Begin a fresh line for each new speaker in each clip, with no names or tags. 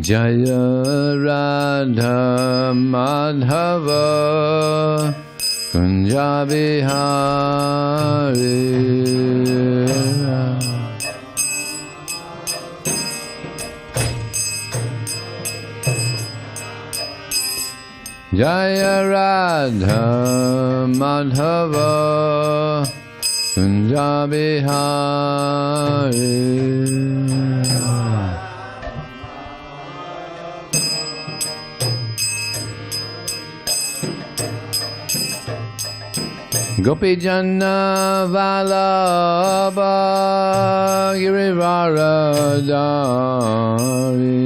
Jaya Radha Madhava Kunja Bihari Jaya Radha Madhava Kunja Bihari Gopi Janna Vallabha Girivaradari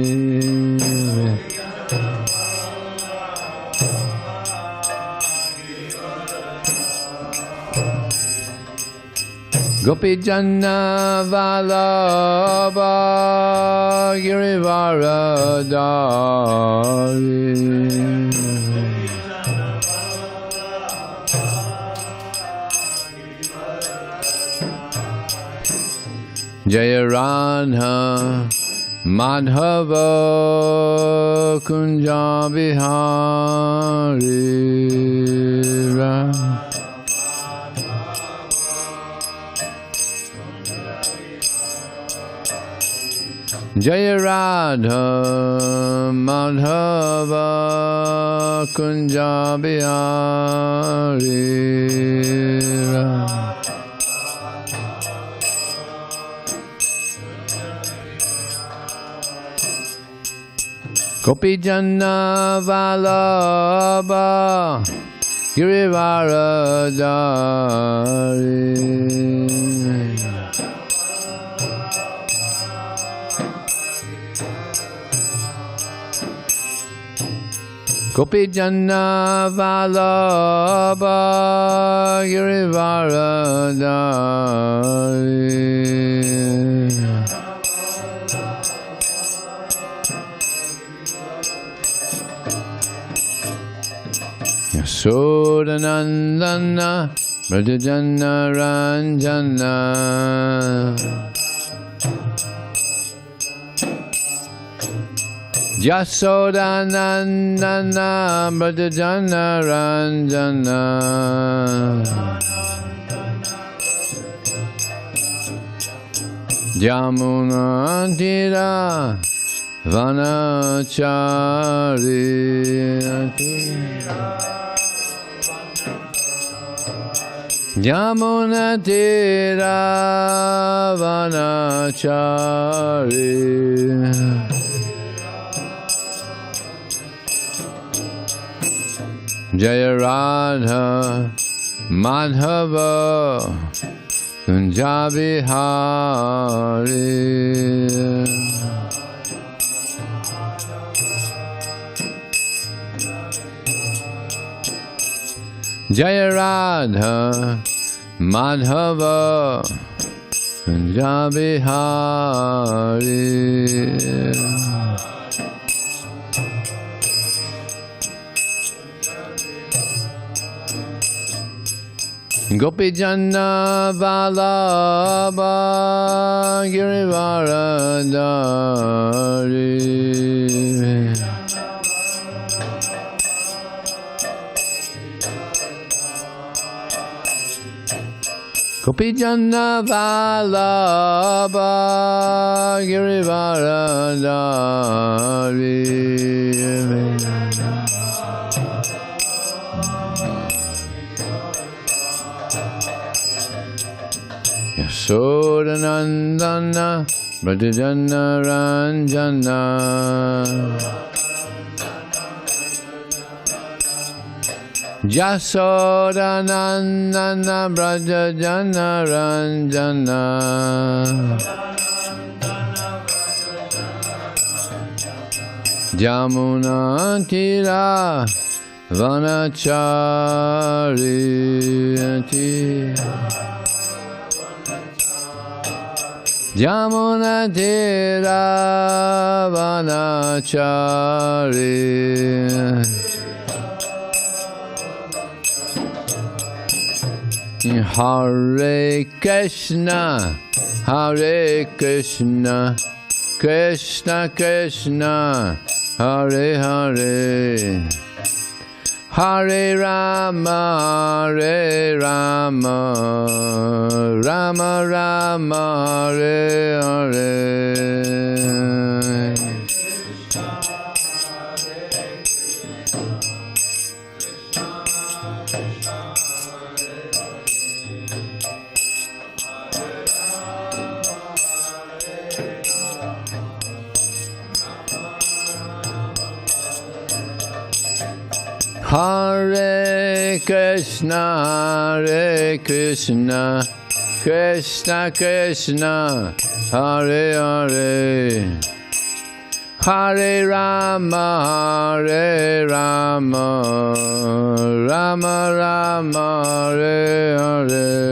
Gopi Janna Vallabha Girivaradari Jaya Radha Madhava Kunja Bihari Jaya Radha Madhava Kunja Bihari Gopi Janna Vallabha Girivaradari Gopi Janna Vallabha Girivaradari Yasodanandana Vraja Ranjana Yasodanandana Vraja Ranjana Jamuna Tira Vanachari Yamuna Tira Vanachari Jaya Radha Madhava Kunja Bihari Jaya Radha Madhava Kunja Bihari Gopi Janna Vallabha Girivaradari Gopi Janna Vallabha Girivaradari Yasodanandana Vraja Ranjana Yasodanandana Vraja Ranjana Jamuna Tira Vanachari Jamuna Tira Vanachari Hare Krishna Krishna Krishna, Hare Hare, Hare Rama, Hare Rama, Rama Rama, Hare Hare. Hare Krishna, Hare Krishna, Krishna Krishna, Hare Hare, Hare Rama, Hare Rama, Rama Rama, Hare Hare.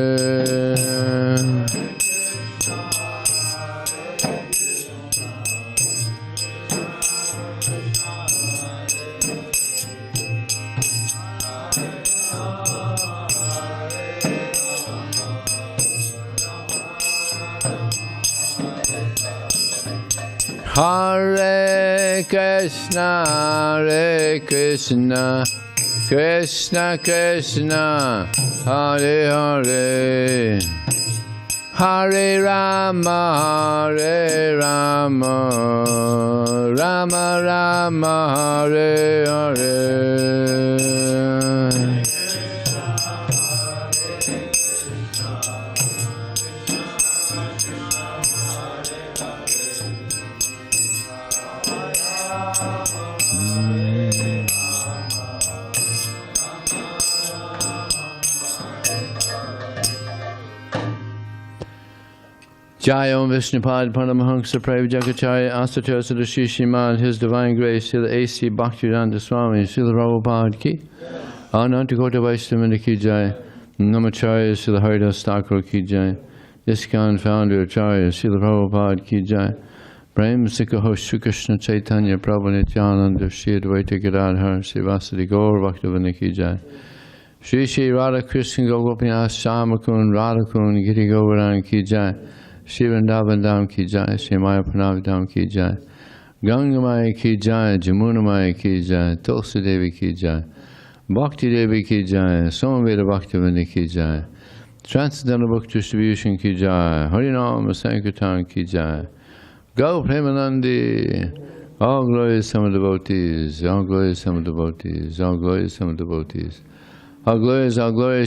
Hare Krishna, Hare Krishna, Krishna Krishna, Hare Hare, Hare Rama, Hare Rama, Rama Rama, Hare Hare. Jai Om Vishnupad Paramahansa Prabhujakacharya Asatya Sadashi Shrimad, His Divine Grace, Srila A.C. Bhaktivedanta Swami, Srila Prabhupada Ki, Anantakota Vaishnavanda Ki Jai, Namacharya Srila Haridas Thakur Ki Jai, ISKCON Founder Acharya Srila Prabhupada Ki Jai, Prem Sikha Shri Krishna Chaitanya Prabhu Nityananda Shri Advaita Gadadhar Srivasadi Gaur Bhaktivinoda Ki Jai, Shri Shri Radha Krishna Gopinath Shamakun Radhakun Giri Govardhan Ki Jai, Shri Vrindavan Dham Ki Jai, Shri Maya Pranav Dham Ki Jai, Ganga Maya Ki Jai, Jamuna Maya Ki Jai, Tulsi Devi Ki Jai, Bhakti Devi Ki Jai, Somaveda Bhaktivinoda Ki Jai, Transcendental Book Distribution Ki Jai, Harinam Sankirtan Ki Jai, Go Premanandi, all glories some devotees, all glories some devotees, all glories some devotees, all glories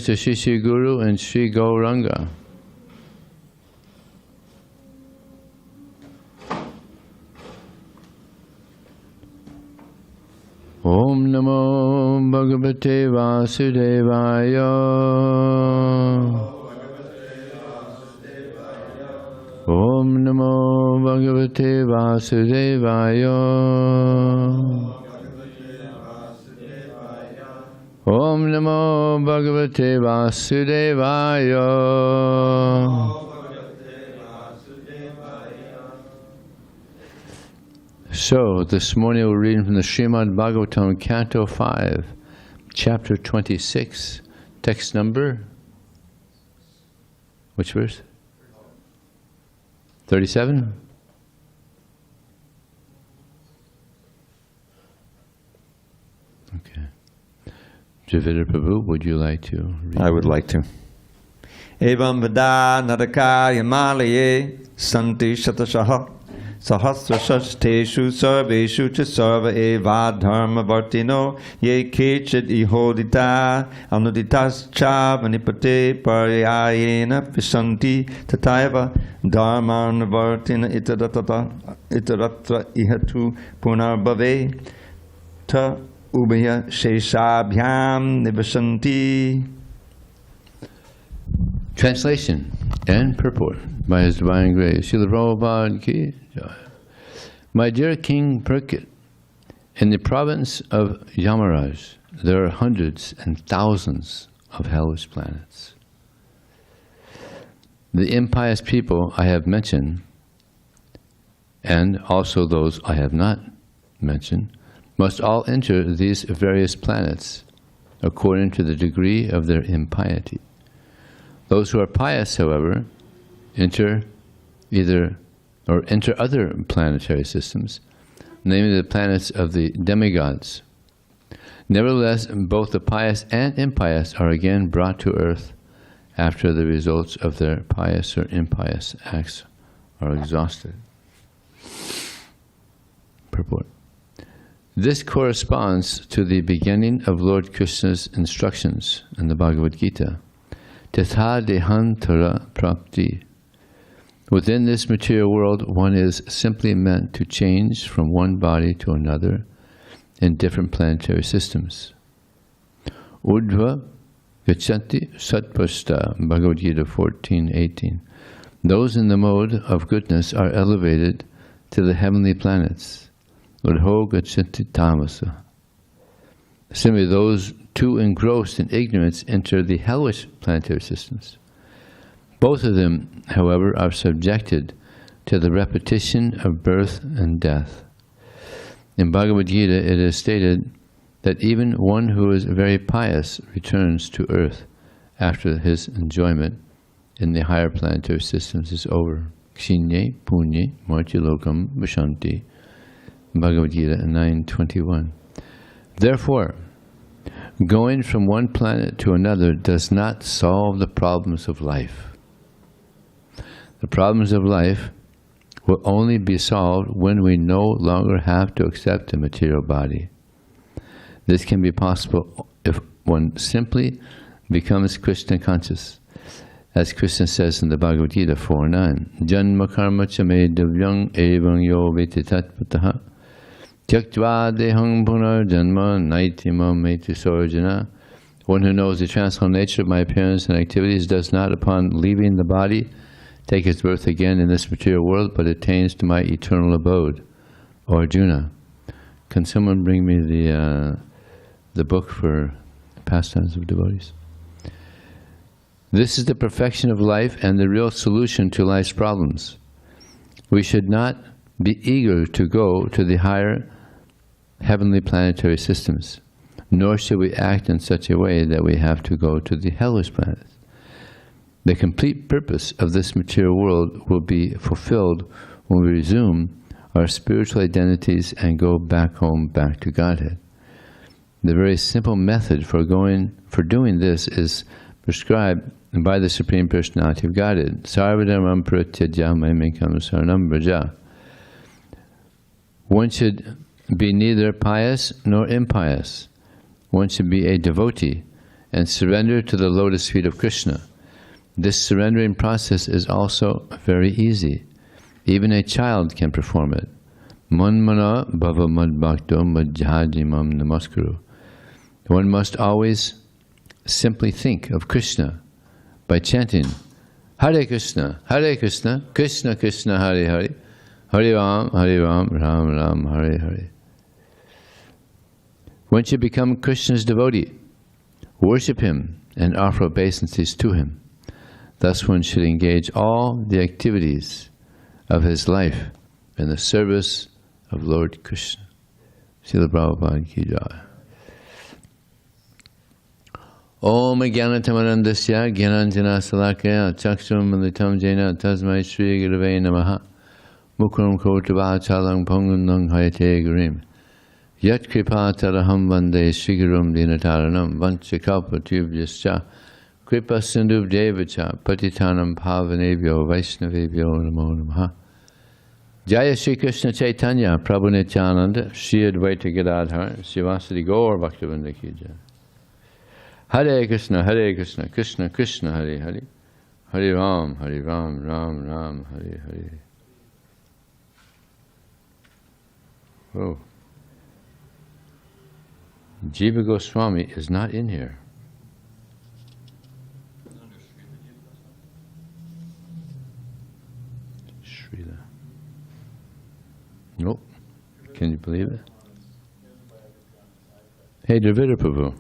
to Shri Shri Guru and Shri Gauranga. Om Namo Bhagavate Vasudevaya. Om Namo Bhagavate Vasudevaya. Om Namo Bhagavate Vasudevaya. So, this morning we're reading from the Srimad Bhagavatam, Canto 5, Chapter 26, text number, which verse? 37? Okay. Javita Prabhu, would you like to read?
I would like to. Evam vada narakaya malaye santi shatashaha sahasrashashteshu sarveshu cha sarva eva dharma vartino ye kechid ihodita anuditas cha vanipate paryayena visanti tataiva dharman vartina itaratra ihatu punarbhave ta ubhaya sheshabhyam nivasanti.
Translation and purport by His Divine Grace, Srila Prabhupada Ki Jai. My dear King Prakrit, in the province of Yamaraj, there are hundreds and thousands of hellish planets. The impious people I have mentioned, and also those I have not mentioned, must all enter these various planets according to the degree of their impiety. Those who are pious, however, enter either or enter other planetary systems, namely the planets of the demigods. Nevertheless, both the pious and impious are again brought to earth after the results of their pious or impious acts are exhausted. Purport. This corresponds to the beginning of Lord Krishna's instructions in the Bhagavad Gita. Tatha dehantara prapti. Within this material world, one is simply meant to change from one body to another in different planetary systems. Urdhva gachanti satpashta, Bhagavad Gita 14:18. Those in the mode of goodness are elevated to the heavenly planets. Udho gachanti tamasa. Similarly, those too engrossed in ignorance enter the hellish planetary systems. Both of them, however, are subjected to the repetition of birth and death. In Bhagavad Gita, it is stated that even one who is very pious returns to earth after his enjoyment in the higher planetary systems is over. Kshinye punye martilokam vishanti, Bhagavad Gita 9:21. Therefore, going from one planet to another does not solve the problems of life. The problems of life will only be solved when we no longer have to accept a material body. This can be possible if one simply becomes Krishna conscious. As Krishna says in the Bhagavad Gita 4:9, Janma karma cha me divyang evang yo veti tatpataha tyaktva dehang punar janma naitimam meti sorjana. One who knows the transcendental nature of my appearance and activities does not, upon leaving the body, take his birth again in this material world, but attains to my eternal abode. O Arjuna, can someone bring me the book for pastimes of devotees? This is the perfection of life and the real solution to life's problems. We should not be eager to go to the higher heavenly planetary systems, nor should we act in such a way that we have to go to the hellish planets. The complete purpose of this material world will be fulfilled when we resume our spiritual identities and go back home, back to Godhead. The very simple method for doing this is prescribed by the Supreme Personality of Godhead. Sarva-dharmān parityajya ekaṁ śaraṇaṁ vraja. One should be neither pious nor impious. One should be a devotee and surrender to the lotus feet of Krishna. This surrendering process is also very easy. Even a child can perform it. Man-manā bhava mad-bhakto mad-yājī namaskuru. One must always simply think of Krishna by chanting Hare Krishna, Krishna Krishna, Hare Hare, Hare Rama, Rama Rama, Hare Hare. One should become Krishna's devotee, worship him, and offer obeisances to him. Thus one should engage all the activities of his life in the service of Lord Krishna. Srila Prabhupada ki jai. Om Jnana-tamarandasya Jnananjana Salakaya Chakshum Militam Jena Tasmai Shri Gurave Namaha Mukram Kotavāchalam Pongundang Hayate Gurim Yat Kripa Taraham Vande Shri Gurum Dinataranam Vanchakalpa Tubhyascha Kripa Sindhu Devacha Patitanam Pavanebhyo Vaishnavebhyo Namo Namaha. Jaya Shri Krishna Chaitanya Prabhu Nityananda Shri Advaita Gadadhar Srivasadi Gaur Bhaktivinoda Ki Jai. Hare Krishna, Krishna Krishna, Hare Hare, Hare Rama, Ram Ram, Hare Hare. Oh, Jiva Goswami is not in here. Srila. Nope. Can you believe it? Hey, Dravida Prabhu.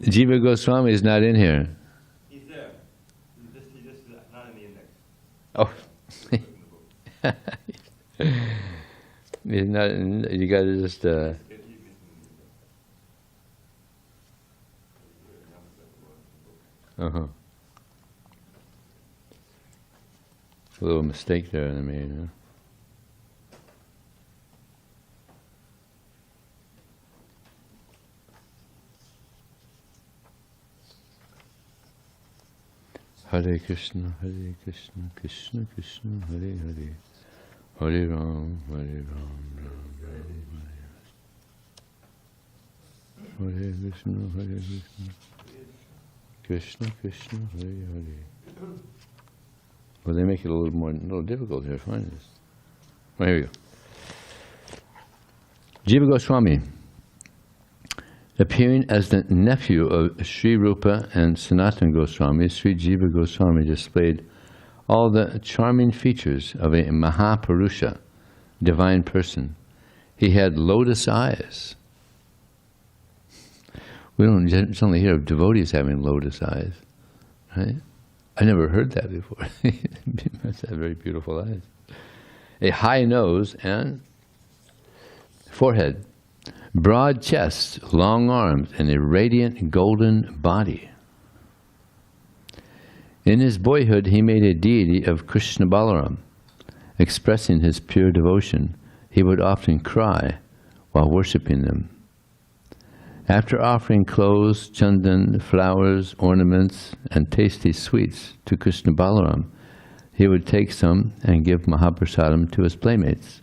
Jiva Goswami is not in here.
He's there. He's just not in the index.
Oh. He's not in, you gotta just little mistake there I made. Huh? Hare Krishna, Krishna Krishna, Hare Hare, Hare Rama, Hare Rama, Hare Krishna, Krishna Krishna, Hare Hare. Well, they make it a little difficult here. Find this. Well, here we go. Jiva Goswami, appearing as the nephew of Sri Rupa and Sanatana Goswami, Sri Jiva Goswami displayed all the charming features of a Mahapurusha, divine person. He had lotus eyes. We don't generally hear of devotees having lotus eyes, right? I never heard that before. He must have very beautiful eyes. A high nose and forehead, broad chest, long arms, and a radiant golden body. In his boyhood, he made a deity of Krishna Balaram. Expressing his pure devotion, he would often cry while worshipping them. After offering clothes, chandan, flowers, ornaments, and tasty sweets to Krishna Balaram, he would take some and give Mahaprasadam to his playmates.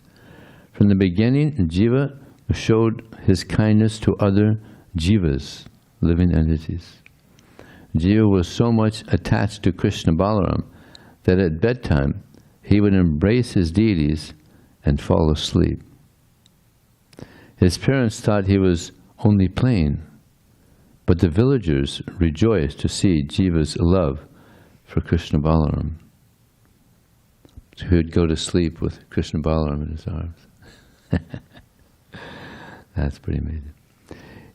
From the beginning, Jiva showed his kindness to other jivas, living entities. Jiva was so much attached to Krishna Balaram that at bedtime he would embrace his deities and fall asleep. His parents thought he was only playing, but the villagers rejoiced to see Jiva's love for Krishna Balaram. So he would go to sleep with Krishna Balaram in his arms. That's pretty amazing.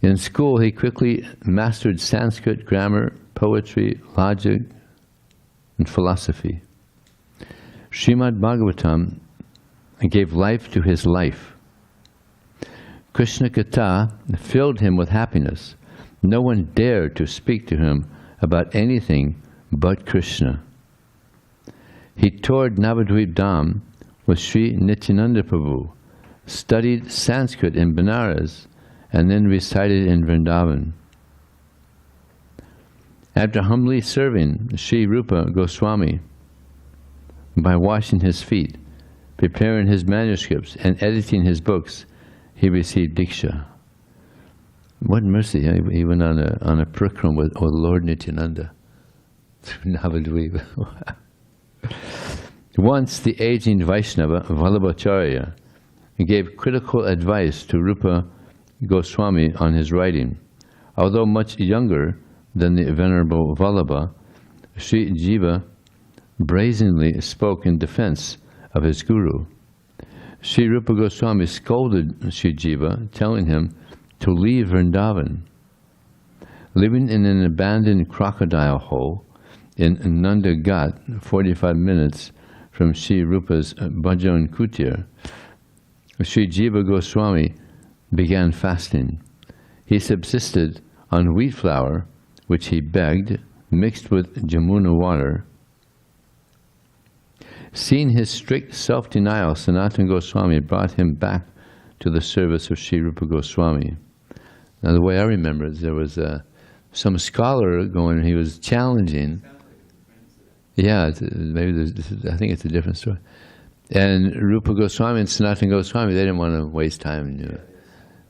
In school, he quickly mastered Sanskrit grammar, poetry, logic, and philosophy. Srimad Bhagavatam gave life to his life. Krishna Katha filled him with happiness. No one dared to speak to him about anything but Krishna. He toured Navadvip Dham with Sri Nityananda Prabhu, studied Sanskrit in Benares, and then recited in Vrindavan. After humbly serving Sri Rupa Goswami by washing his feet, preparing his manuscripts, and editing his books, he received Diksha. What mercy! He went on a parikram with Lord Nityananda through Navadvip. Once the aging Vaishnava Vallabhacharya gave critical advice to Rupa Goswami on his writing. Although much younger than the Venerable Vallabha, Sri Jiva brazenly spoke in defense of his guru. Sri Rupa Goswami scolded Sri Jiva, telling him to leave Vrindavan. Living in an abandoned crocodile hole in Nanda Ghat, 45 minutes from Sri Rupa's Bhajan Kutir, Sri Jiva Goswami began fasting. He subsisted on wheat flour, which he begged, mixed with Jamuna water. Seeing his strict self-denial, Sanatana Goswami brought him back to the service of Sri Rupa Goswami. Now, the way I remember it, there was some scholar going, he was challenging. Yeah, maybe I think it's a different story. And Rupa Goswami and Sanatana Goswami, they didn't want to waste time.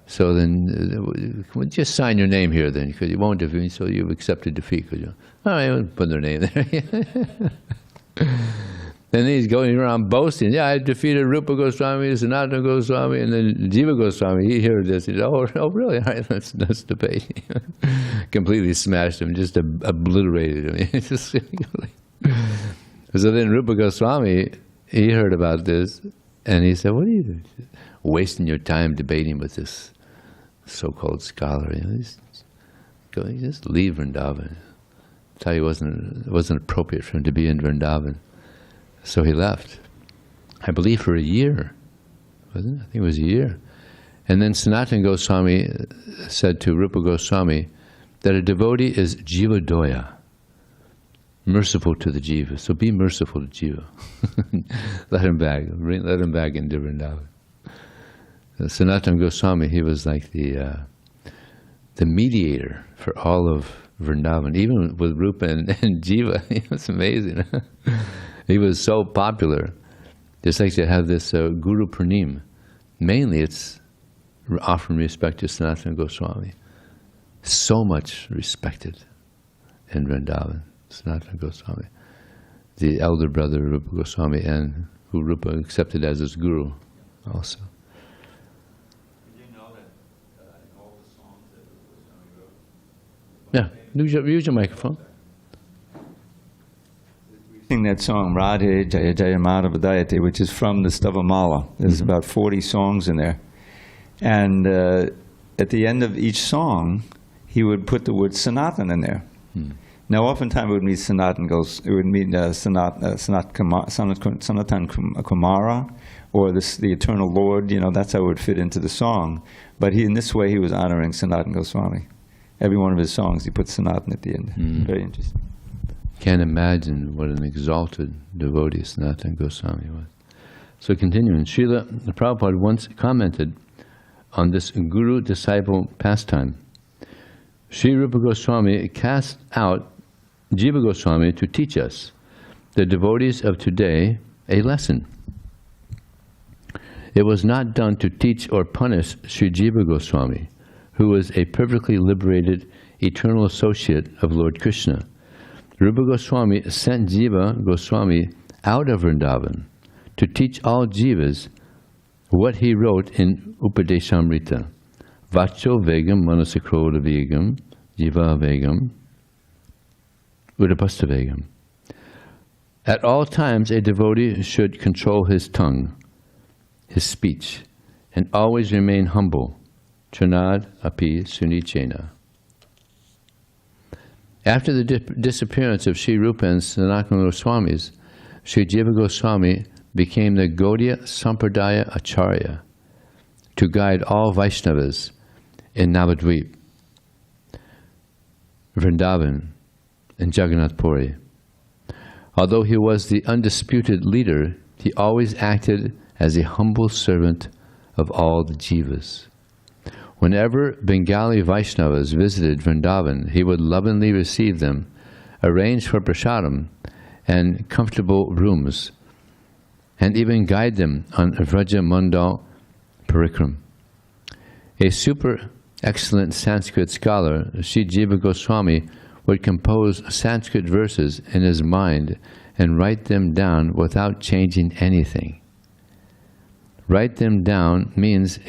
So then, just sign your name here then, because you won't defeat, so you've accepted defeat. Cause all right, put their name there. Then he's going around boasting, yeah, I defeated Rupa Goswami, Sanatana Goswami, and then Jiva Goswami. He heard this, he said, oh really? All right, let's debate. Completely smashed him, just obliterated him. So then Rupa Goswami, he heard about this, and he said, what are you doing? Wasting your time debating with this so-called scholar. Just leave Vrindavan. Tell you it wasn't appropriate for him to be in Vrindavan. So he left, I believe for a year, wasn't it? I think it was a year. And then Sanatana Goswami said to Rupa Goswami that a devotee is jiva doya. merciful to the jiva. So be merciful to jiva. Let him back into Vrindavan. Sanatana Goswami, he was like the mediator for all of Vrindavan, even with Rupa and Jiva. It was amazing. He was so popular. Just like to have this Guru Pranim. Mainly it's offering respect to Sanatana Goswami. So much respected in Vrindavan, Sanatana Goswami. The elder brother of Rupa Goswami, and who Rupa accepted as his guru also.
Did you know that in all the songs that Rupa Goswami wrote?
Yeah, use your microphone.
We sing that song, Radhe Jaya Jaya Madhava Dayate, which is from the Stavamala. There's about 40 songs in there. And at the end of each song, he would put the word Sanatan in there. Now, oftentimes it would mean Sanatan Kumara, or the Eternal Lord. You know, that's how it would fit into the song. But in this way, he was honoring Sanatana Goswami. Every one of his songs, he put Sanatan at the end. Very interesting.
Can't imagine what an exalted devotee Sanatana Goswami was. So continuing, Srila Prabhupada once commented on this guru-disciple pastime. Sri Rupa Goswami cast out Jiva Goswami to teach us, the devotees of today, a lesson. It was not done to teach or punish Sri Jiva Goswami, who was a perfectly liberated eternal associate of Lord Krishna. Rupa Goswami sent Jiva Goswami out of Vrindavan to teach all jivas what he wrote in Upadeshamrita. Vacho vegam manasakroda vegam, jiva vegam, udapasta vegam. At all times, a devotee should control his tongue, his speech, and always remain humble. Chanad api sunichena. After the disappearance of Sri Rupa and Sanatana Goswamis, Sri Jiva Goswami became the Gaudiya Sampradaya Acharya to guide all Vaishnavas in Navadvip, Vrindavan, and Jagannath Puri. Although he was the undisputed leader, he always acted as a humble servant of all the jivas. Whenever Bengali Vaishnavas visited Vrindavan, he would lovingly receive them, arrange for prasadam and comfortable rooms, and even guide them on vraja mandal parikram. A super excellent Sanskrit scholar, Sri Jiva Goswami, would compose Sanskrit verses in his mind and write them down without changing anything. Write them down means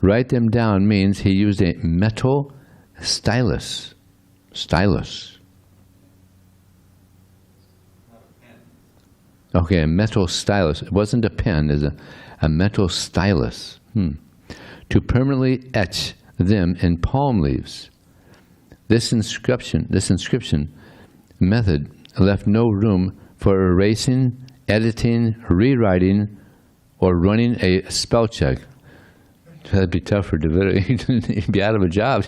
Write them down means he used a metal stylus. Okay, a metal stylus. It wasn't a pen, it's a metal stylus. To permanently etch them in palm leaves. This inscription method left no room for erasing, editing, rewriting, or running a spell check. That'd be tough for devotee. He'd be out of a job.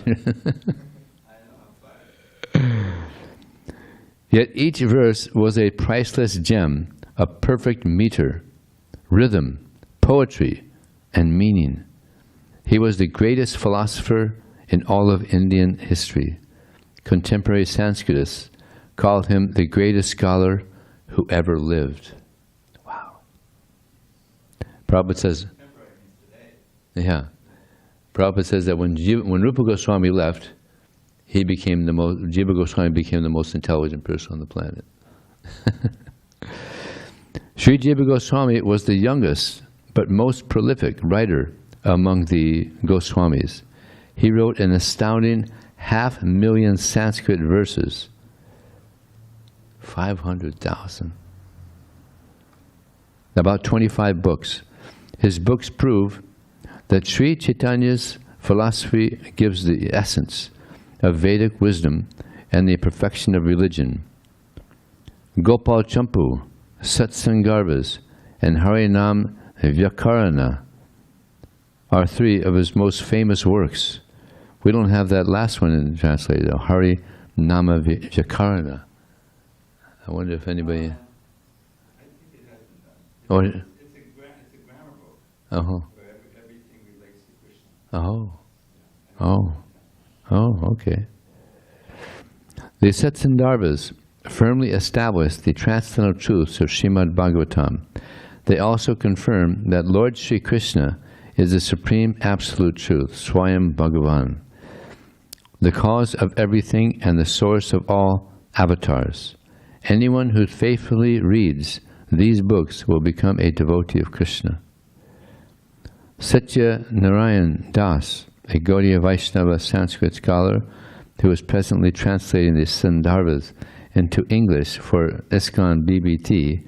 Yet each verse was a priceless gem of perfect meter, rhythm, poetry, and meaning. He was the greatest philosopher in all of Indian history. Contemporary Sanskritists called him the greatest scholar who ever lived. Wow. Prabhupada says, Prabhupada says that when Rupa Goswami left, Jiva Goswami became the most intelligent person on the planet. Sri Jiva Goswami was the youngest but most prolific writer among the Goswamis. He wrote an astounding 500,000 Sanskrit verses. 500,000. About 25 books. His books prove that Sri Chaitanya's philosophy gives the essence of Vedic wisdom and the perfection of religion. Gopal Champu, Satsangarbhas, and Harinam Vyakarana are three of his most famous works. We don't have that last one translated, though. Hare Nama Vyakarana. I wonder if anybody...
I think it has been done. It's a grammar book where everything relates to Krishna.
Okay. The Satsandarbhas firmly establish the transcendental truths of Srimad Bhagavatam. They also confirm that Lord Sri Krishna is the supreme absolute truth, Swayam Bhagavan, the cause of everything and the source of all avatars. Anyone who faithfully reads these books will become a devotee of Krishna. Satya Narayan Das, a Gaudiya Vaishnava Sanskrit scholar who is presently translating the Sandarbhas into English for ISKCON BBT,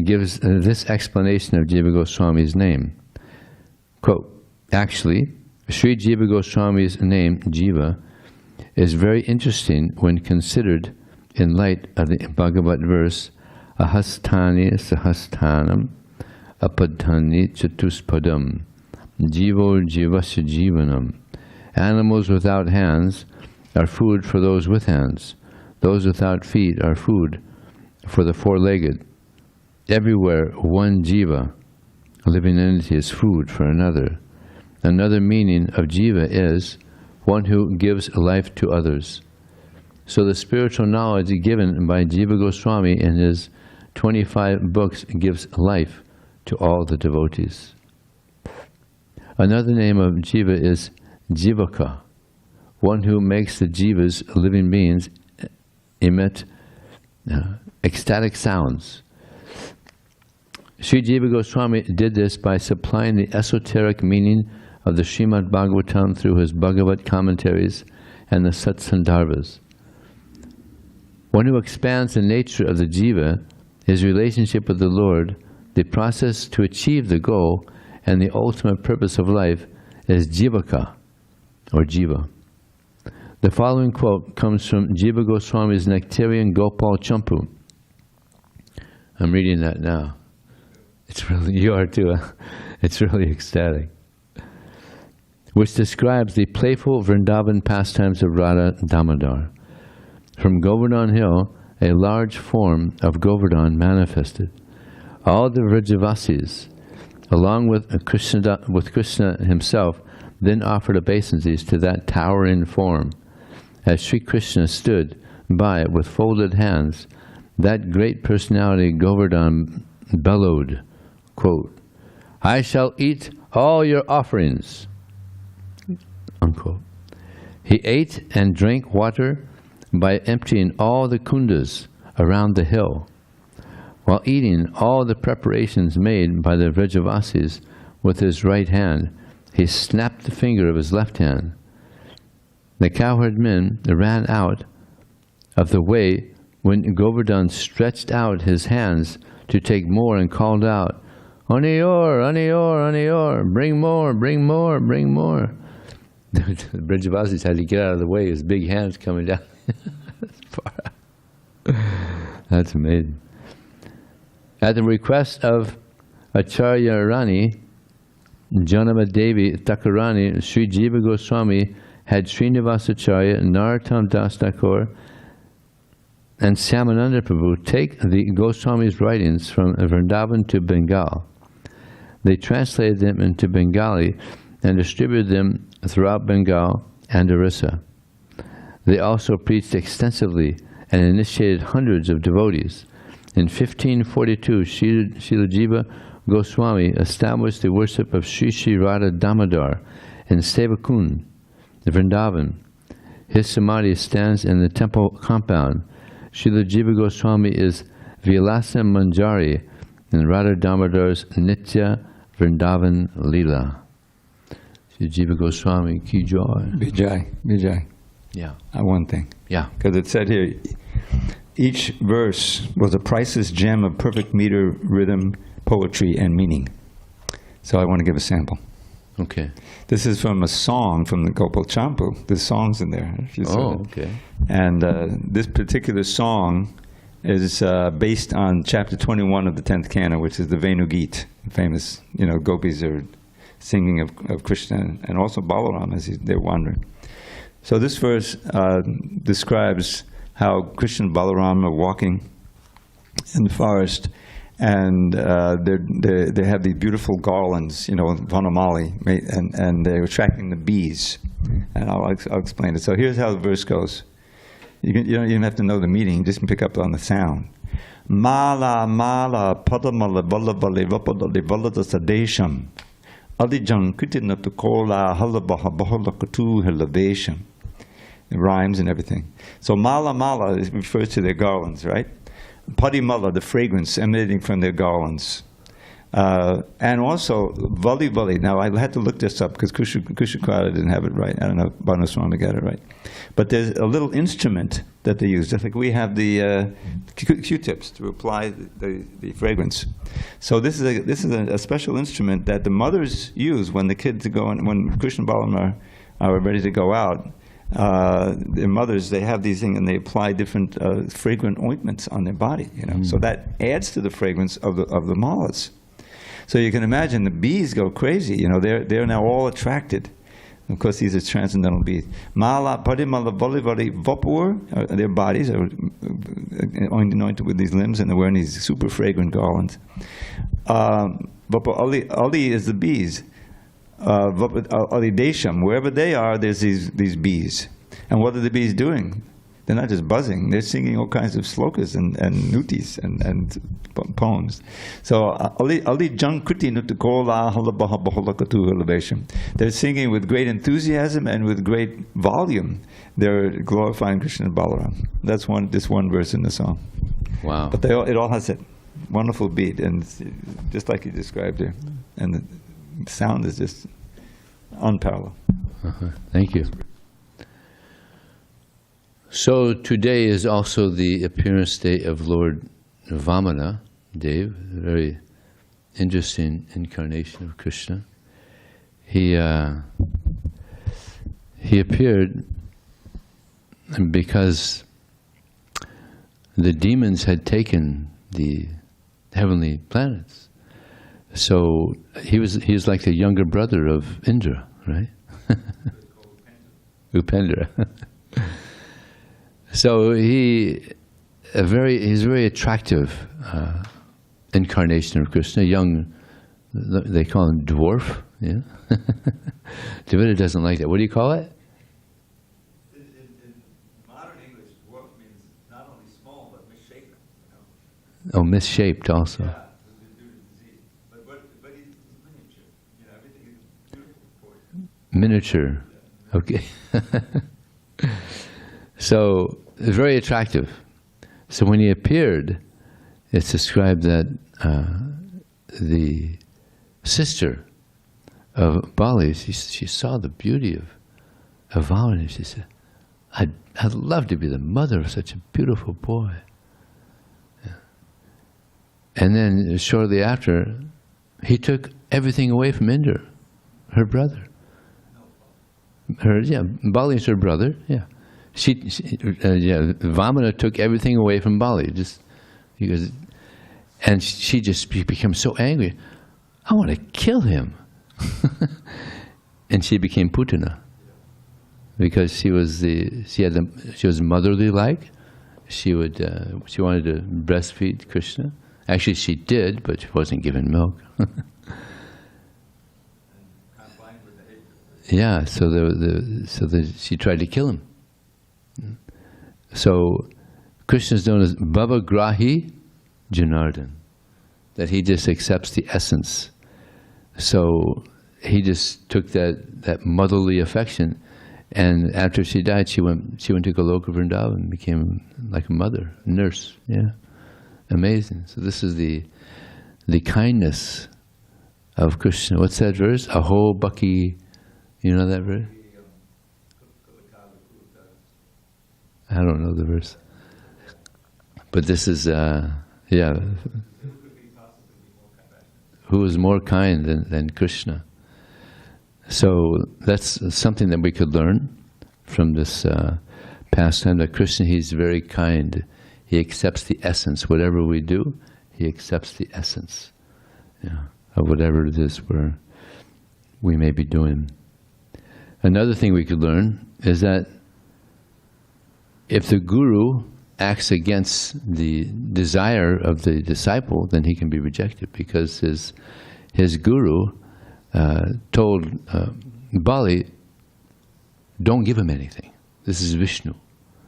gives this explanation of Jiva Goswami's name. Quote, actually, Sri Jiva Goswami's name, Jiva, is very interesting when considered in light of the Bhagavad verse, Ahastani Sahastanam Apadhani Chatuspadam Jivo Jivasya Jivanam. Animals without hands are food for those with hands. Those without feet are food for the four-legged. Everywhere one jiva, a living entity, is food for another. Another meaning of jiva is one who gives life to others. So the spiritual knowledge given by Jiva Goswami in his 25 books gives life to all the devotees. Another name of jiva is jivaka, one who makes the jivas, living beings, emit ecstatic sounds. Sri Jiva Goswami did this by supplying the esoteric meaning of the Srimad Bhagavatam through his Bhagavat commentaries and the Satsandarbhas. One who expands the nature of the jiva, his relationship with the Lord, the process to achieve the goal, and the ultimate purpose of life is jivaka, or jiva. The following quote comes from Jiva Goswami's Nectarian Gopal Champu. I'm reading that now. It's really, you are too, it's really ecstatic. Which describes the playful Vrindavan pastimes of Radha Damodar. From Govardhan Hill, a large form of Govardhan manifested. All the Vrajavasis, along with Krishna himself, then offered obeisances to that towering form. As Sri Krishna stood by with folded hands, that great personality Govardhan bellowed, quote, I shall eat all your offerings, unquote. He ate and drank water by emptying all the kundas around the hill. While eating all the preparations made by the Vrajavasis with his right hand, he snapped the finger of his left hand. The cowherd men ran out of the way when Govardhan stretched out his hands to take more and called out, Aniyor, Aniyor, Aniyor, bring more, bring more, bring more. The Vrajavasis had to get out of the way, his big hands coming down. That's amazing. At the request of Acharya Rani, Janama Devi Thakurani, Sri Jiva Goswami had Srinivasacharya, Narottam Das Thakur, and Syamananda Prabhu take the Goswami's writings from Vrindavan to Bengal. They translated them into Bengali and distributed them throughout Bengal and Orissa. They also preached extensively and initiated hundreds of devotees. In 1542, Srila Jiva Goswami established the worship of Sri Sri Radha Damodar in Sevakund, Vrindavan. His samadhi stands in the temple compound. Srila Jiva Goswami is Vilasa Manjari in Radha Damodar's Nitya Vrindavan Leela. Sri Jiva Goswami ki joy.
Vijay.
Yeah.
One thing.
Yeah.
Because it said here, each verse was a priceless gem of perfect meter, rhythm, poetry, and meaning. So I want to give a sample.
Okay.
This is from a song from the Gopal Champu. There's songs in there. If you saw it.
Okay.
And this particular song is based on chapter 21 of the 10th canto, which is the Venu Geet. Famous, gopis are singing of Krishna and also Balaram as they're wandering. So this verse describes how Krishna and Balaram are walking in the forest, and they have these beautiful garlands, Vanamali, and they're attracting the bees. And I'll explain it. So here's how the verse goes. You don't even have to know the meaning, just pick up on the sound. Mala mala padamala valabali vapadali valada sadesham adijam kritinatukola halabaha bahalakatu elevation. It rhymes and everything. So mala mala refers to their garlands, right? Padimala, the fragrance emanating from their garlands. And also vali vali. Now I had to look this up because Krishna didn't have it right. I don't know, Bhanaswami got it right. But there's a little instrument that they use, just like we have the Q-tips to apply the fragrance. So this is a special instrument that the mothers use when the kids go in, when Krishna and Balaram are ready to go out. Their mothers, they have these things and they apply different fragrant ointments on their body. So that adds to the fragrance of the malas. So you can imagine the bees go crazy. They're now all attracted. Of course, these are transcendental bees. Mala, padimala, valivari, vapur. Their bodies are anointed with these limbs, and they're wearing these super fragrant garlands. Vapur ali is the bees. Ali desham, wherever they are, there's these bees. And what are the bees doing? They're not just buzzing, they're singing all kinds of slokas and nutis and poems. So, Ali Jang Kriti Nutukola Halabaha Baholakatu elevation. They're singing with great enthusiasm and with great volume. They're glorifying Krishna and Balaram. That's this one verse in the song.
Wow.
But it all has that wonderful beat, and just like you described there. And the sound is just unparalleled.
Thank you. So today is also the appearance day of Lord Vamanadeva, a very interesting incarnation of Krishna. He appeared because the demons had taken the heavenly planets. So he was like the younger brother of Indra, right? Upendra. So he's a very attractive incarnation of Krishna, young, they call him dwarf, yeah? Devotee doesn't like that. What do you call it?
In modern English, dwarf means not only small, but misshapen.
Oh, misshaped also.
Yeah, due to disease. But he's miniature. Everything is beautiful proportion.
Miniature, okay. So, very attractive. So when he appeared, it's described that the sister of Bali, she saw the beauty of Vamanadeva, and she said, I'd love to be the mother of such a beautiful boy. Yeah. And then shortly after, he took everything away from Indra, her brother. Bali is her brother, yeah. Vamana took everything away from Bali, just because, and she became so angry. I want to kill him, and she became Putana because she was motherly like. She wanted to breastfeed Krishna. Actually, she did, but she wasn't given milk. Yeah, so she tried to kill him. So Krishna is known as Bhava Grahi Janardhan, that he just accepts the essence. So he just took that motherly affection, and after she died, she went to Goloka Vrindavan and became like a mother, nurse. Yeah, amazing. So this is the kindness of Krishna. What's that verse? Aho Bhakti. You know that verse? I don't know the verse. But this is, who is more kind than Krishna? So that's something that we could learn from this pastime, that Krishna, he's very kind. He accepts the essence. Whatever we do, he accepts the essence of whatever it is we may be doing. Another thing we could learn is that if the guru acts against the desire of the disciple, then he can be rejected, because his guru told Bali, don't give him anything. This is Vishnu.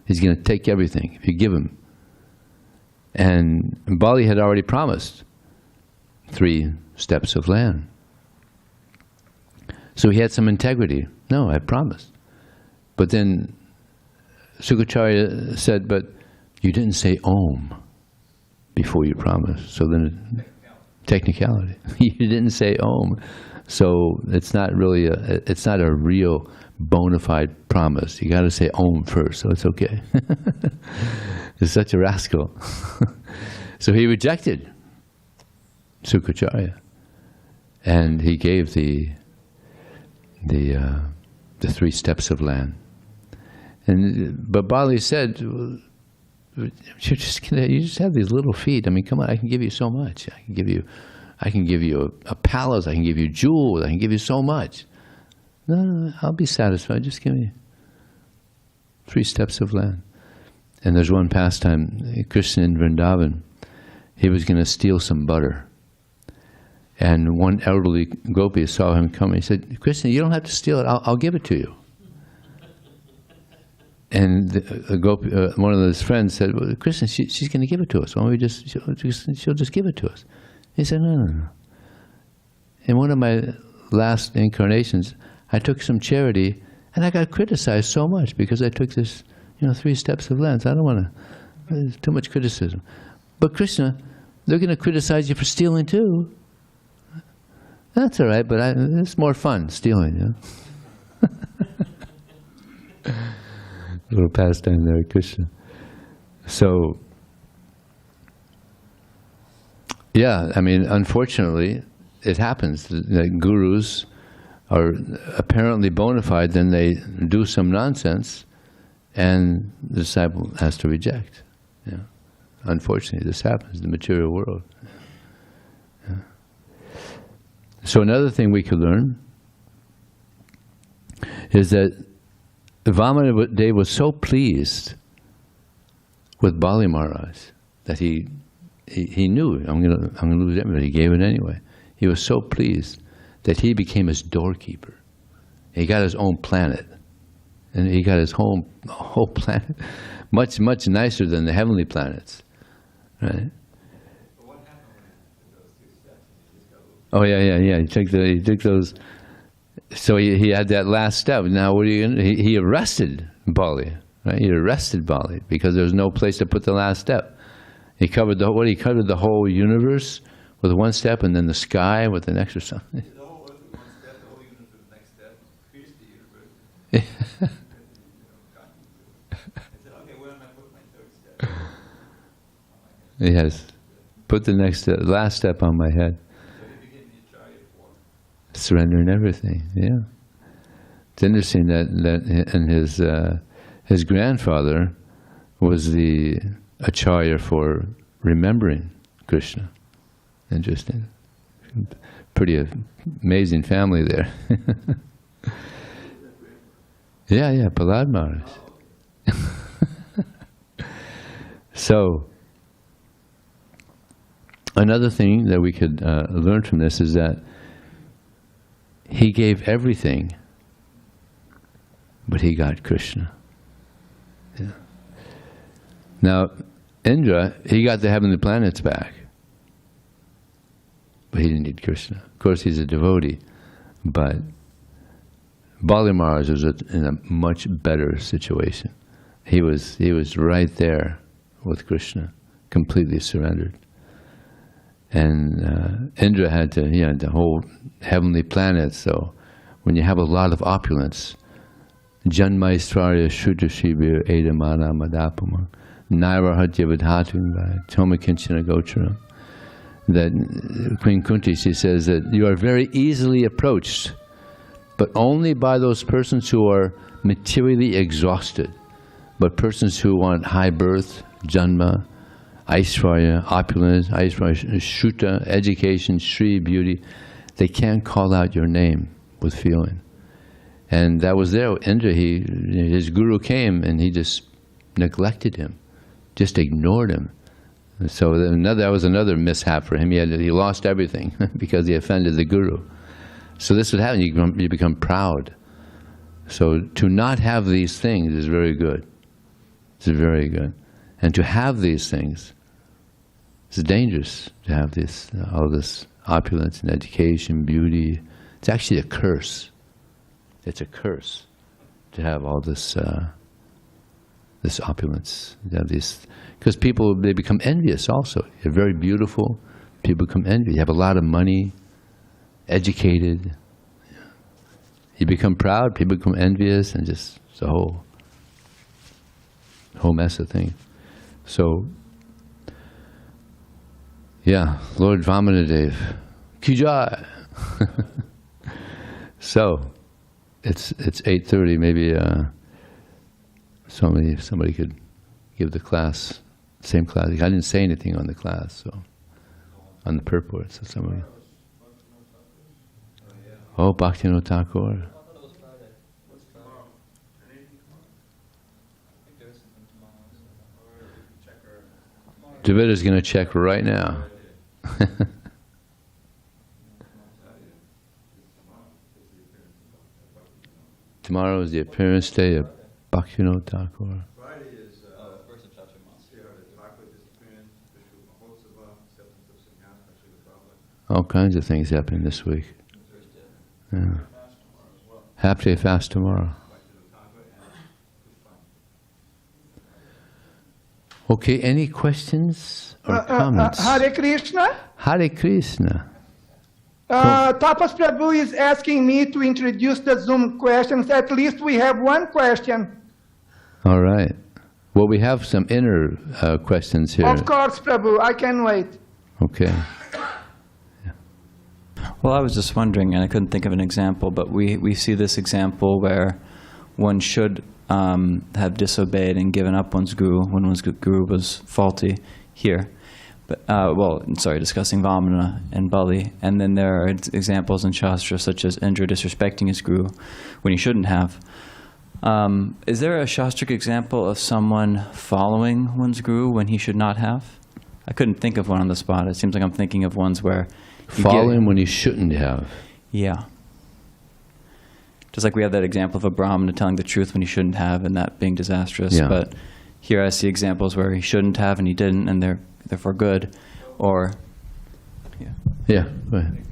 He's going to take everything if you give him. And Bali had already promised 3 steps of land. So he had some integrity. No, I promised. But then Sukacharya said, but you didn't say Om before you promised. So then, technicality. You didn't say Om. So it's not really it's not a real bona fide promise. You got to say Om first, so it's okay. He's such a rascal. So he rejected Sukacharya, and he gave the 3 steps of land. But Bali said, you just have these little feet. I mean, come on, I can give you so much. I can give you a palace. I can give you jewels. I can give you so much. No, I'll be satisfied. Just give me 3 steps of land. And there's one pastime, Krishna in Vrindavan, he was going to steal some butter. And one elderly gopi saw him coming. He said, Krishna, you don't have to steal it. I'll give it to you. And the gopi, one of his friends said, well, Krishna, she's going to give it to us. Why don't we she'll just give it to us. He said, no. In one of my last incarnations, I took some charity, and I got criticized so much because I took this, 3 steps of land. I don't want to, there's too much criticism. But Krishna, they're going to criticize you for stealing too. That's all right, but it's more fun, stealing, Little pastime there, Krishna. So, yeah, I mean, unfortunately, it happens that gurus are apparently bona fide, then they do some nonsense, and the disciple has to reject. Unfortunately, this happens in the material world. So another thing we could learn is that Vamanadeva was so pleased with Bali Maharaj that he knew, I'm going to lose everything. He gave it anyway. He was so pleased that he became his doorkeeper. He got his own planet, and he got his whole planet, much nicer than the heavenly planets, right?
But what happened when those 2 steps? You just got
Oh yeah. He took those. So he had that last step. Now what are you gonna? He arrested Bali, right? He arrested Bali because there was no place to put the last step. He covered He covered the whole universe with 1 step, and then the sky with the next or something.
the whole earth with 1 step, the whole universe with the next step, pierced the universe. I said, okay, where am I put my 3rd step?
Yes, put the last step on my head.
So he became the Acharya for
Surrendering everything. Yeah, it's interesting that his grandfather was the Acharya for remembering Krishna. Interesting. Pretty amazing family there. Yeah, Prahlad Maharaj. So, another thing that we could learn from this is that he gave everything, but he got Krishna. Yeah. Now, Indra, he got the heavenly planets back, but he didn't need Krishna. Of course, he's a devotee, but Bali Maharaj was in a much better situation. He was right there with Krishna, completely surrendered. And Indra had to, the whole heavenly planet. So when you have a lot of opulence, Janmaistvarya Shuddhashibir Edamana Madapama Nairahatya Vidhatunga Tomakinchana Gochara. That Queen Kunti, she says that you are very easily approached, but only by those persons who are materially exhausted. But persons who want high birth, janma, aishvarya, opulence, aishvarya, shuta, education, shri, beauty, they can't call out your name with feeling. And that was there. Indra, his guru came and he just neglected him, just ignored him. So that was another mishap for him. He lost everything because he offended the guru. So this would happen. You become proud. So to not have these things is very good. It's very good. And to have these things, it's dangerous to have this, all this opulence and education, beauty. It's actually a curse. It's a curse to have all this this opulence. To have these, because people, they become envious also. You're very beautiful. People become envious. You have a lot of money, educated. You become proud. People become envious, and just it's a whole mess of things. So, yeah, Lord Vamanadeva, Ki Jai. So, it's 8:30. Maybe somebody could give the class, same class. I didn't say anything on the class, so on the purport. So somebody. Oh, Bhaktivinoda Thakur. Davida's going to check right now. Tomorrow is the appearance day of Bhaktivinoda Thakur.
Friday is first of Chaturmas. Thakur disappearance, Vishnu Mahotsava, acceptance of sannyas by Srila Prabhupada.
All kinds of things happen this week. Yeah. Happy fast tomorrow. Okay, any questions or comments?
Hare Krishna.
Hare Krishna.
Tapas Prabhu is asking me to introduce the Zoom questions. At least we have one question.
All right. Well, we have some inner questions here.
Of course, Prabhu, I can wait.
Okay.
Well, I was just wondering, and I couldn't think of an example, but we see this example where one should have disobeyed and given up one's guru when one's guru was faulty here. But, discussing Vamana and Bali. And then there are examples in Shastra such as Indra disrespecting his guru when he shouldn't have. Is there a Shastric example of someone following one's guru when he should not have? I couldn't think of one on the spot. It seems like I'm thinking of ones where...
Following when he shouldn't have.
Yeah. Just like we have that example of a Brahmana telling the truth when he shouldn't have, and that being disastrous.
Yeah.
But here I see examples where he shouldn't have and he didn't, and they're therefore good. Or, yeah.
Yeah, go ahead.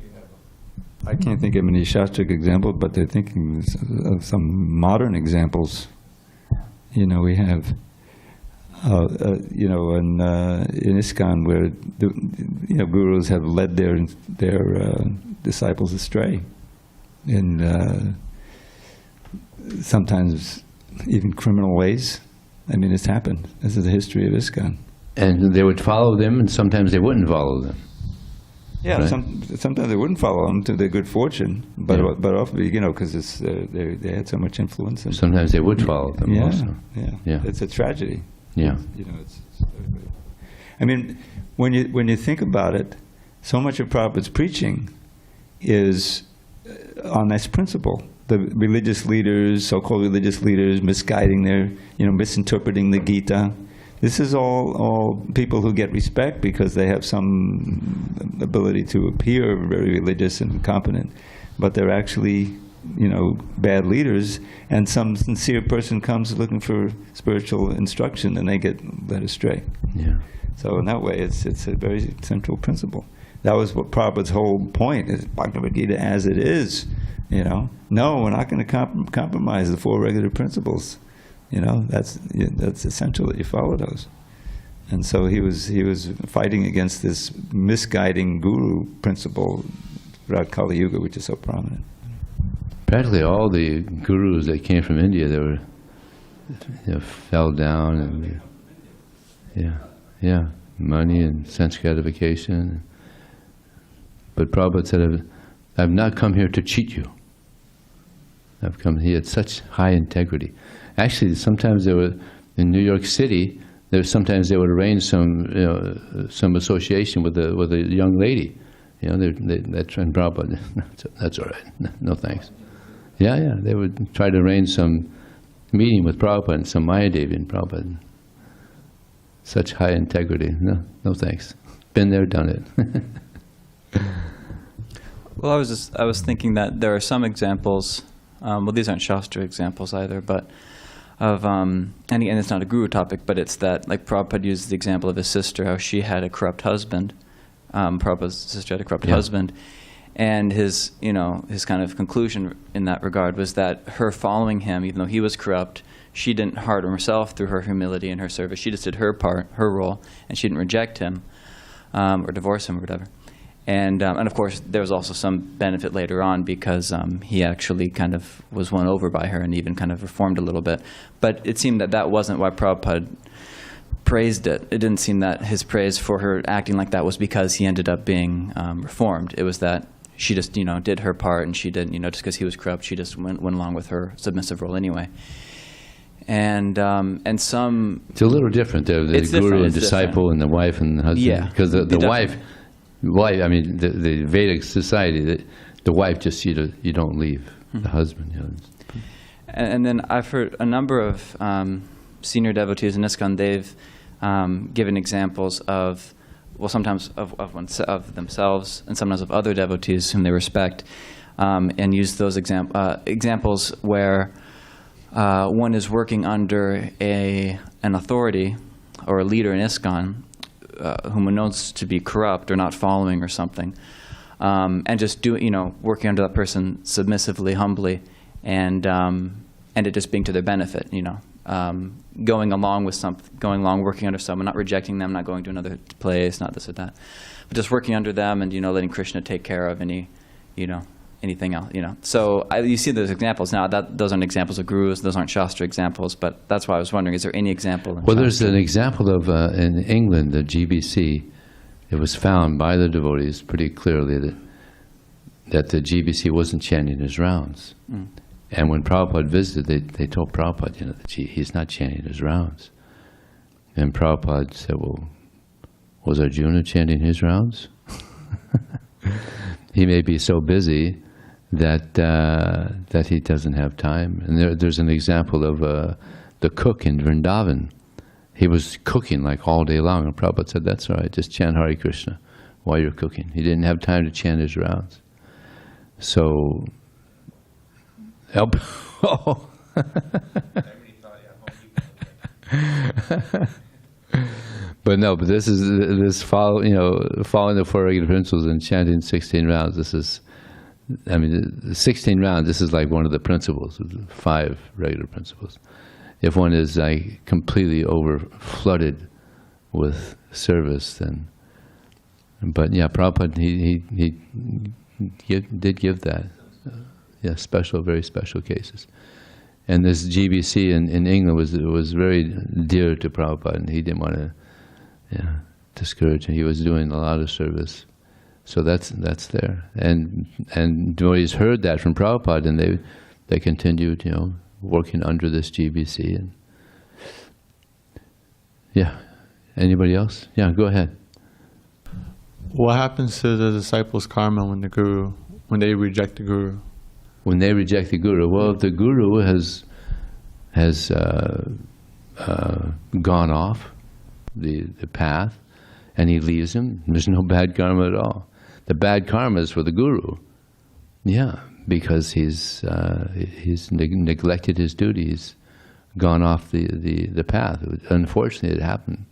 I can't think of any Shastric examples, but they're thinking of some modern examples. You know, we have, in ISKCON, where gurus have led their disciples astray, in sometimes even criminal ways. I mean, it's happened. This is the history of ISKCON.
And they would follow them, and sometimes they wouldn't follow them.
Yeah,
right?
Sometimes they wouldn't follow them to their good fortune, but often, because they had so much influence. And
sometimes they would follow them also.
Yeah, it's a tragedy.
Yeah.
I mean, when you think about it, so much of Prabhupada's preaching is on this principle. The religious leaders, so-called religious leaders, misguiding misinterpreting the Gita. This is all people who get respect because they have some ability to appear very religious and competent, but they're actually, bad leaders, and some sincere person comes looking for spiritual instruction and they get led astray.
Yeah.
So in that way, it's a very central principle. That was what Prabhupada's whole point is, Bhagavad Gita as it is. No, we're not going to compromise the four regular principles. That's essential that you follow those. And so he was fighting against this misguiding guru principle throughout Kali Yuga, which is so prominent.
Practically all the gurus that came from India, they were, fell down, and money and sense gratification. But Prabhupada said, "I've not come here to cheat you. He had such high integrity." Actually, sometimes there were, in New York City, sometimes they would arrange some association with a young lady. That's and Prabhupada. That's all right. No thanks. Yeah, they would try to arrange some meeting with Prabhupada and some Mayadevi and Prabhupada. Such high integrity. No thanks. Been there, done it.
Well, I was thinking that there are some examples, well, these aren't Shastra examples either, but of, and it's not a guru topic, but it's that, like Prabhupada used the example of his sister, how she had a corrupt husband. Prabhupada's sister had a corrupt husband. And his kind of conclusion in that regard was that her following him, even though he was corrupt, she didn't harden herself through her humility and her service. She just did her part, her role, and she didn't reject him or divorce him or whatever. And of course, there was also some benefit later on because he actually kind of was won over by her and even kind of reformed a little bit. But it seemed that that wasn't why Prabhupada praised it. It didn't seem that his praise for her acting like that was because he ended up being reformed. It was that she just, did her part, and she didn't, just because he was corrupt, she just went along with her submissive role anyway. And some...
It's a little different, the guru and disciple and the wife and the husband.
Yeah.
Because the wife, I mean, the Vedic society, the wife just, you don't leave the husband.
And then I've heard a number of senior devotees in ISKCON, they've given examples of, well, sometimes of themselves and sometimes of other devotees whom they respect, and use those examples where one is working under an authority or a leader in ISKCON whom one knows to be corrupt or not following or something, and just working under that person submissively, humbly, and it just being to their benefit, going along, working under someone, not rejecting them, not going to another place, not this or that, but just working under them and, letting Krishna take care of anything else, So you see those examples. Now, those aren't examples of gurus, those aren't Shastra examples, but that's why I was wondering, is there any example in Shastra?
There's an example of, in England, the GBC, it was found by the devotees pretty clearly that the GBC wasn't chanting his rounds. Mm. And when Prabhupada visited, they told Prabhupada, that he's not chanting his rounds. And Prabhupada said, well, was Arjuna chanting his rounds? He may be so busy that he doesn't have time. And there's an example of the cook in Vrindavan. He was cooking like all day long, and Prabhupada said, that's all right, just chant Hare Krishna while you're cooking. He didn't have time to chant his rounds. So... But this following the four regular principles and chanting 16 rounds. The 16 rounds. This is like one of the principles, 5 regular principles. If one is like completely over flooded with service, then. But yeah, Prabhupada he did give that. Very special cases. And this GBC in England was very dear to Prabhupada, and he didn't want to discourage him. He was doing a lot of service. So that's there. And devotees heard that from Prabhupada, and they continued, working under this GBC. And anybody else? Yeah, go ahead.
What happens to the disciples' karma when they reject the guru?
When they reject the guru, well, if the guru has gone off the path and he leaves him, there's no bad karma at all. The bad karma is for the guru, because he's neglected his duties, gone off the path. Unfortunately, it happened.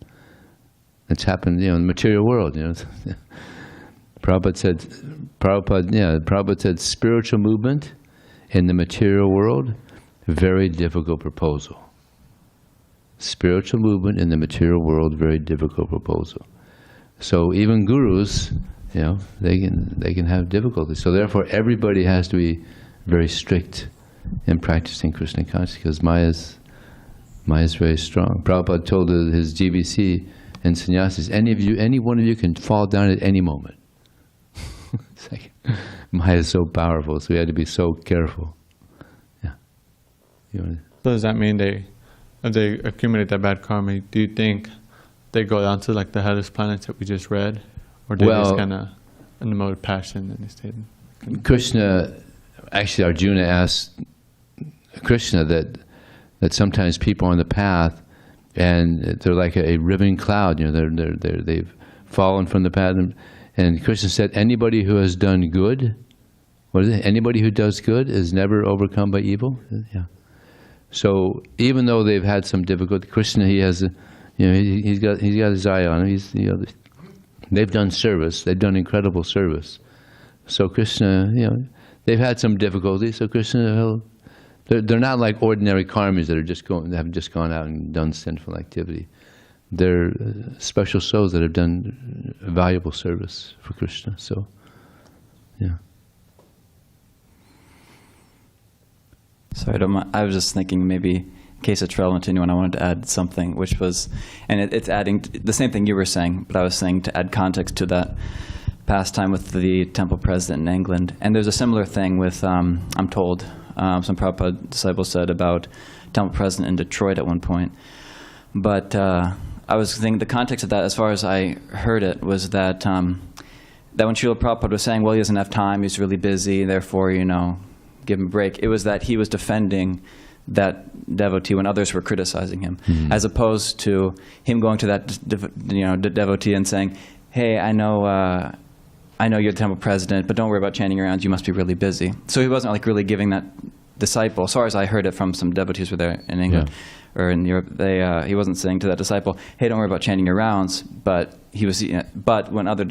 It's happened, in the material world. Prabhupada said, spiritual movement in the material world, very difficult proposal. Spiritual movement in the material world, very difficult proposal. So even gurus, they can have difficulty. So therefore, everybody has to be very strict in practicing Krishna consciousness, because Maya is very strong. Prabhupada told his GBC and sannyasis, any one of you can fall down at any moment. It's like, Maya is so powerful, so we had to be so careful.
So does that mean if they accumulate that bad karma, do you think they go down to like the hellish planets that we just read? Or do they just kind of in the mode of passion and they stay?
Krishna actually Arjuna asked Krishna that sometimes people are on the path and they're like a riven cloud, they've fallen from the path. And Krishna said, anybody who has done good, what is it? Anybody who does good is never overcome by evil. Yeah. So even though they've had some difficulty, Krishna, he has, he's got his eye on him. They've done service. They've done incredible service. So Krishna, they've had some difficulties. So Krishna, they're not like ordinary karmis that have just gone out and done sinful activity. They're special souls that have done valuable service for Krishna. So, yeah.
Sorry, I was just thinking maybe in case it's relevant to anyone, I wanted to add something, which was, and it's adding the same thing you were saying, but I was saying to add context to that pastime with the temple president in England. And there's a similar thing with, I'm told, some Prabhupada disciples said about temple president in Detroit at one point. But I was thinking the context of that, as far as I heard it, was that that when Srila Prabhupada was saying, well, he doesn't have time, he's really busy, therefore, give him a break, it was that he was defending that devotee when others were criticizing him, as opposed to him going to that devotee and saying, hey, I know you're the temple president, but don't worry about chanting your rounds, you must be really busy. So he wasn't like really giving that disciple, as far as I heard it from some devotees who were there in England or in Europe, he wasn't saying to that disciple, hey, don't worry about chanting your rounds, but but when other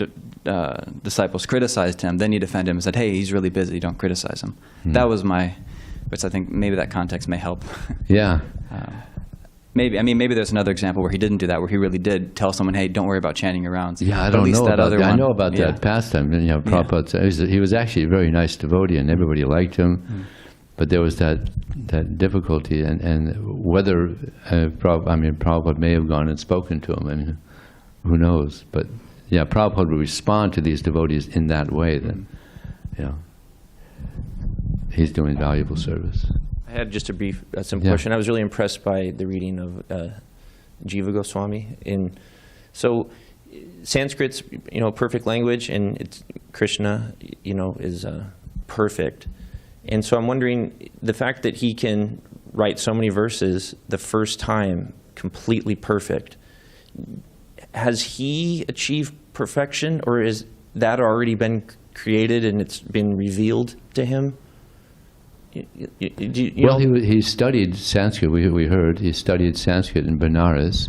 disciples criticized him, then he defended him and said, hey, he's really busy, don't criticize him. That was which I think maybe that context may help.
Yeah.
Maybe there's another example where he didn't do that, where he really did tell someone, hey, don't worry about chanting your rounds.
Yeah, I don't know about that. I know about that pastime. Prabhupada, he was actually a very nice devotee and everybody liked him. But there was that difficulty, and whether Prabhupada may have gone and spoken to him. Who knows? But yeah, Prabhupada would respond to these devotees in that way. Then, he's doing valuable service.
I had just a brief, simple question. I was really impressed by the reading of Jiva Goswami. So Sanskrit's perfect language, and it's Krishna is perfect. And so I'm wondering, the fact that he can write so many verses the first time completely perfect, has he achieved perfection, or is that already been created and it's been revealed to him?
Well, he studied Sanskrit, we heard. He studied Sanskrit in Benares.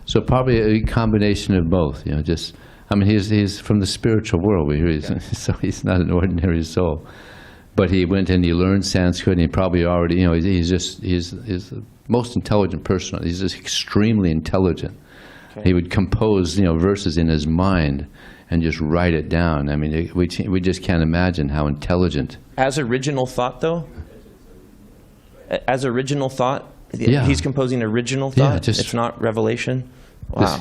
So probably a combination of both, he's from the spiritual world, we hear, so he's not an ordinary soul. But he went and he learned Sanskrit, and he probably already, he's the most intelligent person. He's just extremely intelligent. Okay. He would compose, verses in his mind and just write it down. We just can't imagine how intelligent.
As original thought, though? As original thought?
Yeah.
He's composing original thought?
Yeah,
it's not revelation? Wow.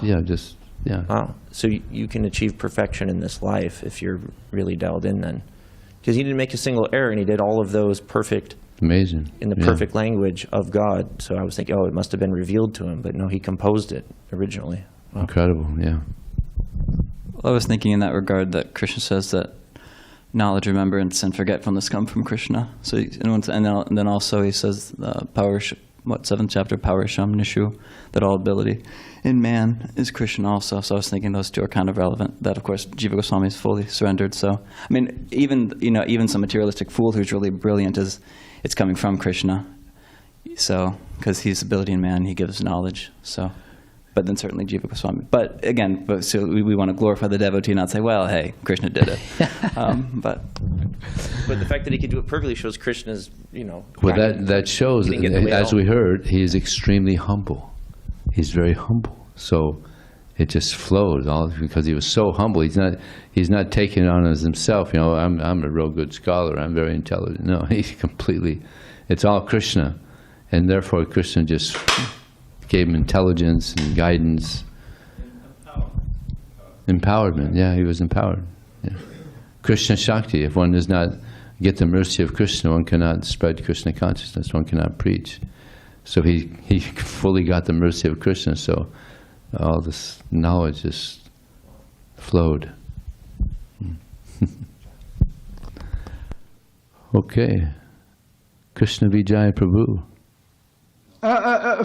Wow.
So you can achieve perfection in this life if you're really dialed in then. Because he didn't make a single error, and he did all of those perfect.
Amazing.
In the perfect language of God. So I was thinking, it must have been revealed to him, but no, he composed it originally. Wow. Incredible,
yeah.
Well, I was thinking in that regard that Krishna says that knowledge, remembrance, and forgetfulness come from Krishna. So, and then also he says, seventh chapter, Paurisham Nishu, that all ability in man is Krishna also. So I was thinking those two are kind of relevant. That, of course, Jiva Goswami is fully surrendered. So, even some materialistic fool who's really brilliant it's coming from Krishna. So, because he's ability in man, he gives knowledge. So, but then certainly Jiva Goswami. But again, so we want to glorify the devotee, not say, well, hey, Krishna did it. But
the fact that he could do it perfectly shows Krishna's,
Well, that shows, as we heard, he is extremely humble. He's very humble. So it just flows, all because he was so humble. He's not taking it on as himself. I'm a real good scholar. I'm very intelligent. No, he's completely. It's all Krishna, and therefore Krishna just gave him intelligence and guidance. Empowerment. Yeah, he was empowered. Yeah. Krishna Shakti. If one does not get the mercy of Krishna, one cannot spread Krishna consciousness. One cannot preach. So he fully got the mercy of Krishna. So all this knowledge just flowed. Okay. Krishna Vijaya Prabhu.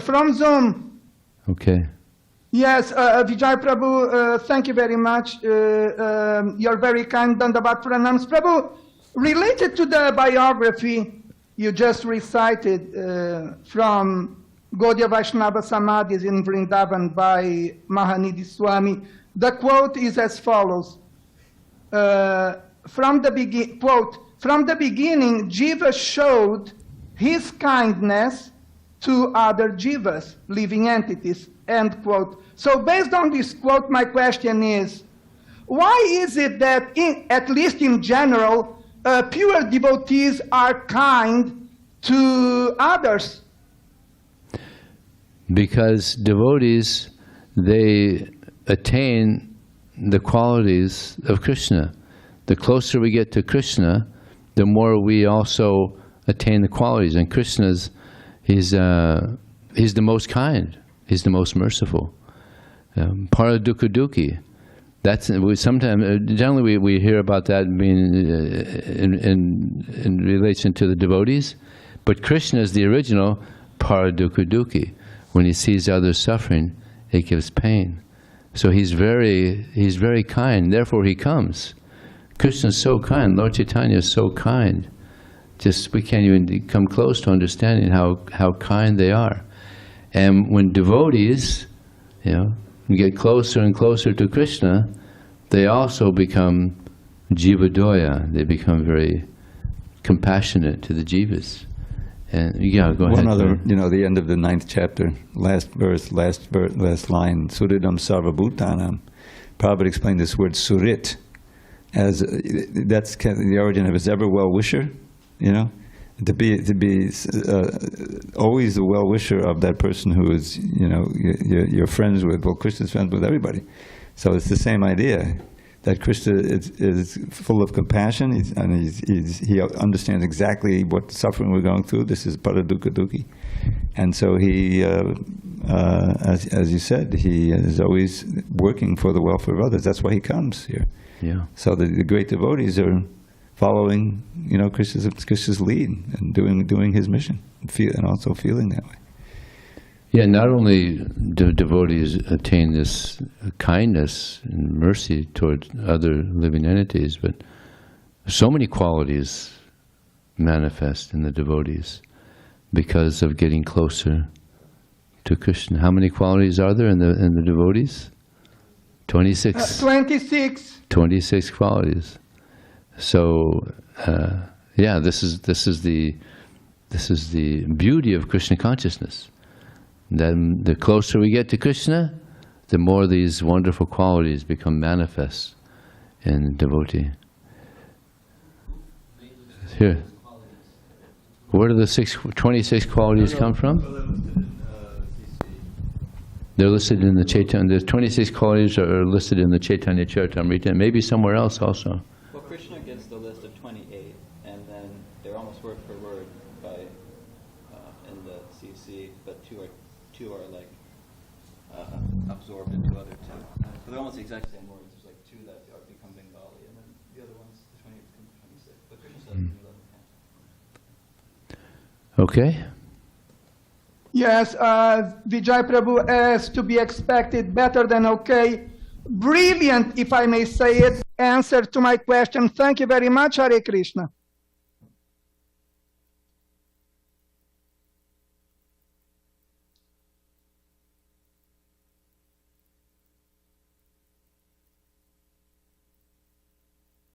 From Zoom.
Okay.
Yes, Vijay Prabhu, thank you very much. You're very kind. Dandavat Pranams. Prabhu, related to the biography you just recited from Gaudiya Vaishnava Samadhis in Vrindavan by Mahanidhi Swami, the quote is as follows. From the beginning, Jiva showed his kindness to other jivas, living entities, end quote. So based on this quote, my question is, why is it that, at least in general, pure devotees are kind to others?
Because devotees, they attain the qualities of Krishna. The closer we get to Krishna, the more we also attain the qualities. And Krishna's, he's the most kind. He's the most merciful. Paradukha-dukhi. That's sometimes. Generally, we hear about that being in relation to the devotees, but Krishna is the original paradukha-dukhi. When he sees others suffering, it gives pain. So he's very kind. Therefore, he comes. Krishna is so kind. Lord Chaitanya is so kind. Just we can't even come close to understanding how kind they are. And when devotees, get closer and closer to Krishna, they also become jivadoya. They become very compassionate to the jivas. And go ahead.
One other, the end of the 9th chapter, last verse, last line, Suridam Sarva-bhūtānam. Prabhupada explained this word surit as that's kind of the origin of his ever well-wisher, to be always the well-wisher of that person who is, you're friends with. Well, Krishna's friends with everybody. So it's the same idea, that Krishna is full of compassion, he understands exactly what suffering we're going through. This is paradukha-dukhi. And so he, as you said, he is always working for the welfare of others. That's why he comes here.
Yeah.
So the great devotees are following, Krishna's lead and doing his mission, and also feeling that way.
Yeah, not only do devotees attain this kindness and mercy toward other living entities, but so many qualities manifest in the devotees because of getting closer to Krishna. How many qualities are there in the devotees? 26.
26.
26 qualities. So, this is the beauty of Krishna consciousness. Then the closer we get to Krishna, the more these wonderful qualities become manifest in the devotee. Here. Where do the 26 qualities come from? They're listed in the Chaitanya. The 26 qualities are listed in the Chaitanya Charitamrita, and maybe somewhere else also.
Well, Krishna gives the list of 28, and then they're almost word for word by in the CC, but two are like absorbed into other two. So they're almost the exact same words. There's like two that are become Bengali, and then the other ones, the 28 become 26. But Krishna says in 11 cantos.
Okay.
Yes, Vijay Prabhu, as to be expected, better than okay. Brilliant, if I may say it, answer to my question. Thank you very much, Hare Krishna.